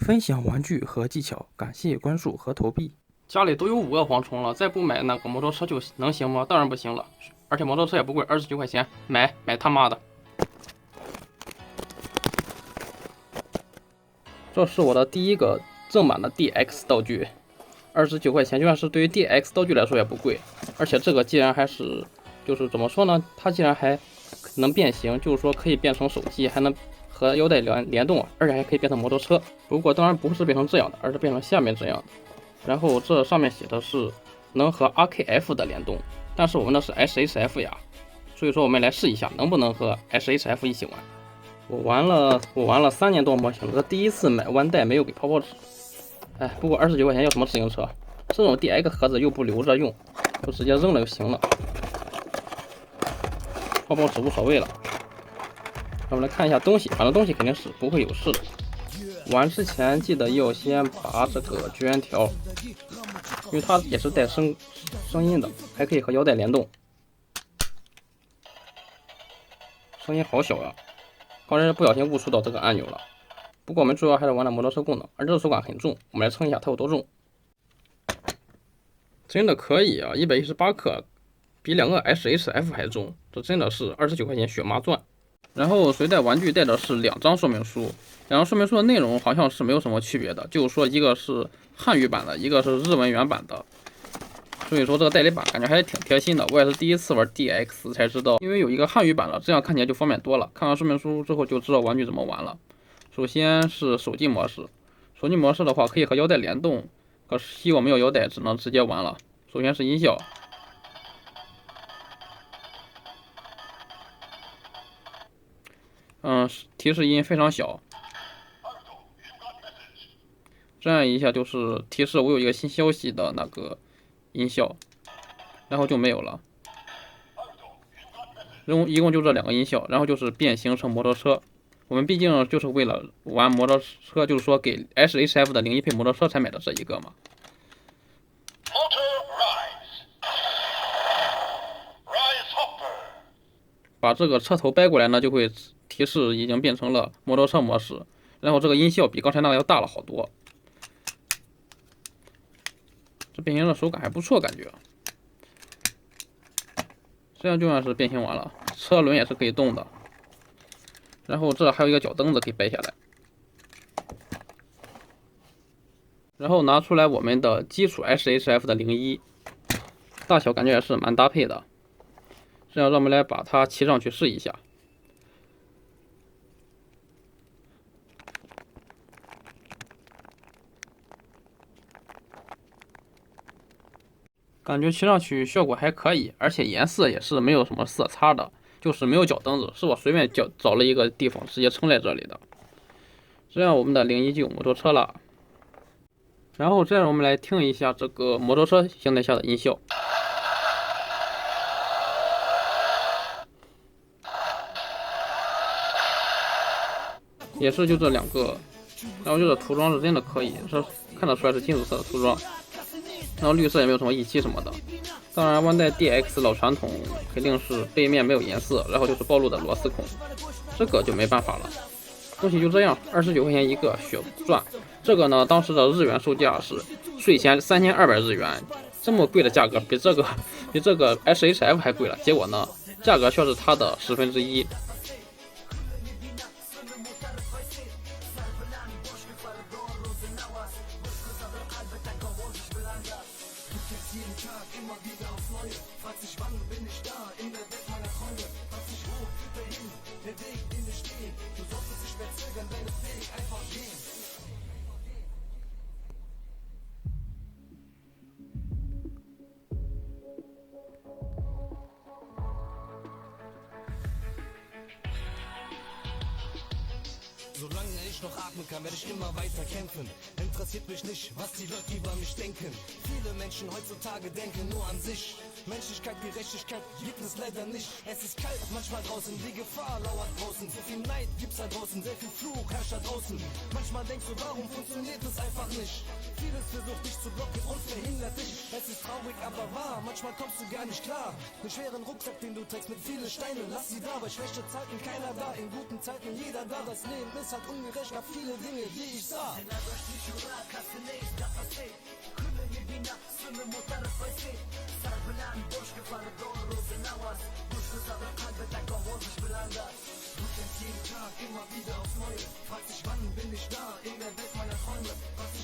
分享玩具和技巧，感谢关注和投币。家里都有5个蝗虫了，再不买那个摩托车就能行吗？当然不行了，而且摩托车也不贵，29块钱，买他妈的！这是我的第一个正版的 DX 道具，29块钱，就算是对于 DX 道具来说也不贵。而且这个既然还是，就是怎么说呢？它既然还能变形，就是说可以变成手机，还能和腰带联动，而且还可以变成摩托车。不过当然不是变成这样的，而是变成下面这样的。然后这上面写的是能和 RKF 的联动，但是我们的是 SHF 呀，所以说我们来试一下能不能和 SHF 一起玩。我玩了3年多模型了，第一次买弯带没有给泡泡纸，哎，不过29块钱要什么自行车？这种 DX 盒子又不留着用，就直接扔了就行了，泡泡纸无所谓了。我们来看一下东西，反正东西肯定是不会有事的。玩之前记得要先拔这个绝缘条，因为它也是带声音的，还可以和腰带联动。声音好小呀，刚才不小心误触到这个按钮了。不过我们主要还是玩的摩托车功能，而这个手感很重，我们来称一下它有多重。真的可以啊，118克，比2个 SHF 还重，这真的是29块钱血麻赚。然后随带玩具带的是2张说明书，2张说明书的内容好像是没有什么区别的，就是说一个是汉语版的，一个是日文原版的。所以说这个代理版感觉还是挺贴心的，我也是第一次玩 DX 才知道，因为有一个汉语版了，这样看起来就方便多了。看完说明书之后就知道玩具怎么玩了。首先是手机模式，手机模式的话可以和腰带联动，可惜我没有腰带，只能直接玩了。首先是音效。提示音非常小，这样一下就是提示我有一个新消息的那个音效，然后就没有了。一共就这2个音效，然后就是变形成摩托车。我们毕竟就是为了玩摩托车，就是说给 SHF 的01配摩托车才买的这一个嘛。把这个车头掰过来呢，就会提示已经变成了摩托车模式，然后这个音效比刚才那个要大了好多。这变形的手感还不错，感觉。这样就算是变形完了，车轮也是可以动的。然后这还有一个脚蹬子可以掰下来。然后拿出来我们的基础 SHF 的01，大小感觉也是蛮搭配的。这样让我们来把它骑上去试一下。感觉骑上去效果还可以，而且颜色也是没有什么色差的，就是没有脚蹬子，是我随便找了一个地方直接撑在这里的。这样我们的01就有摩托车了。然后这样我们来听一下这个摩托车形态下的音效。也是就这2个，然后这个涂装是真的可以，这看得出来是金属色的涂装，然后绿色也没有什么溢漆什么的。当然弯带 DX 老传统肯定是背面没有颜色，然后就是暴露的螺丝孔，这个就没办法了。东西就这样，29块钱一个，血赚。这个呢，当时的日元售价是税前3200日元，这么贵的价格，比这个 SHF 还贵了。结果呢，价格却是它的1/10。Solange ich noch atmen kann, werde ich immer weiter kämpfen. Interessiert mich nicht, was die Leute über mich denken. Viele Menschen heutzutage denken nur an sich. Menschlichkeit, Gerechtigkeit gibt es leider nicht. Es ist kalt manchmal draußen, die Gefahr lauert draußen. So viel Neid gibt's da draußen, sehr viel Fluch herrscht da draußen. Manchmal denkst du, warum funktioniert es einfach nicht? Vieles versucht dich zu blocken und verhindert dich. Es ist traurig, aber wahr, manchmal kommst du gar nicht klar. Den schweren Rucksack, den du trägst mit vielen Steinen, lass sie da. Bei schlechten Zeiten keiner da, in guten Zeiten jeder da. Das Leben ist halt ungerecht, gab viele Dinge, die ich sah. Şura kasıneyiz kafası Kulü libina sunu mutarı faysi Sarpılan boş kafanı doğru zinavaz Dursuz aber kalbete kavulmuş belanda Du kennst jeden Tag immer wieder aufs Neue Fragst dich wann bin ich da in der Welt meiner Träume Was ich